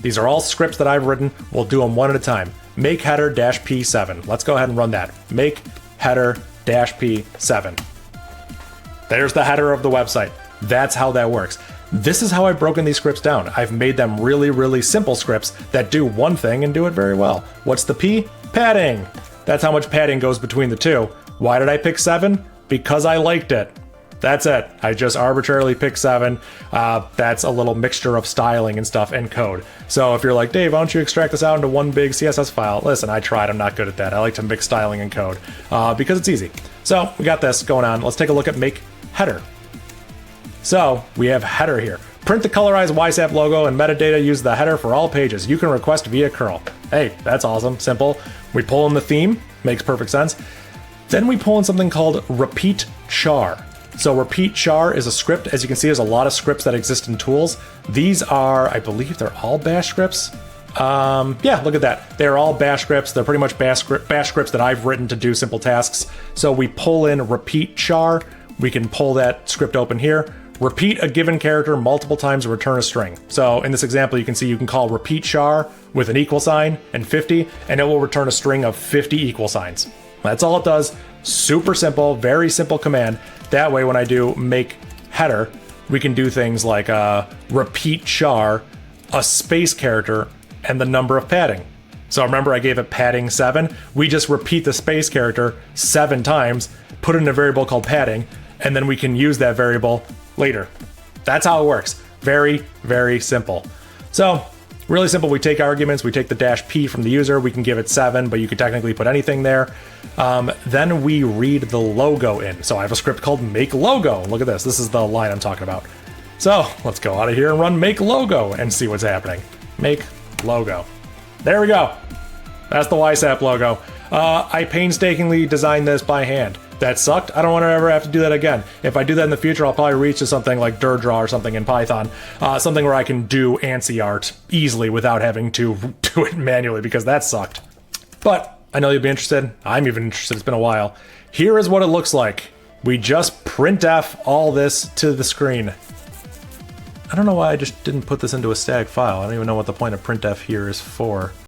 These are all scripts that I've written. We'll do them one at a time. Make header -p7. Let's go ahead and run that. Make header -p7. There's the header of the website. That's how that works. This is how I've broken these scripts down. I've made them really, really simple scripts that do one thing and do it very well. What's the P? Padding. That's how much padding goes between the two. Why did I pick 7? Because I liked it. That's it. I just arbitrarily picked 7. That's a little mixture of styling and stuff and code. So if you're like, Dave, why don't you extract this out into one big CSS file? Listen, I tried. I'm not good at that. I like to mix styling and code because it's easy. So we got this going on. Let's take a look at make header. So we have header here. Print the colorized YSAP logo and metadata. Use the header for all pages. You can request via curl. Hey, that's awesome. Simple. We pull in the theme. Makes perfect sense. Then we pull in something called repeat char. So repeat char is a script. As you can see, there's a lot of scripts that exist in tools. These are, I believe they're all bash scripts. Yeah, look at that. They're all bash scripts. They're pretty much bash scripts that I've written to do simple tasks. So we pull in repeat char. We can pull that script open here. Repeat a given character multiple times and return a string. So in this example, you can see you can call repeat char with an equal sign and 50, and it will return a string of 50 equal signs. That's all it does. Super simple, very simple command. That way, when I do make header, we can do things like repeat char, a space character, and the number of padding. So remember I gave it padding 7. We just repeat the space character 7 times, put it in a variable called padding, and then we can use that variable later. That's how it works. Very, very simple. So really simple. We take arguments, we take the -p from the user, we can give it 7, but you could technically put anything there. Then we read the logo in. So I have a script called make logo. Look at this. This is the line I'm talking about. So let's go out of here and run make logo and see what's happening. Make logo. There we go. That's the YSAP logo. I painstakingly designed this by hand. That sucked. I don't want to ever have to do that again. If I do that in the future, I'll probably reach to something like DirDraw or something in Python. Something where I can do ANSI art easily without having to do it manually, because that sucked. But I know you'll be interested. I'm even interested. It's been a while. Here is what it looks like. We just printf all this to the screen. I don't know why I just didn't put this into a static file. I don't even know what the point of printf here is for.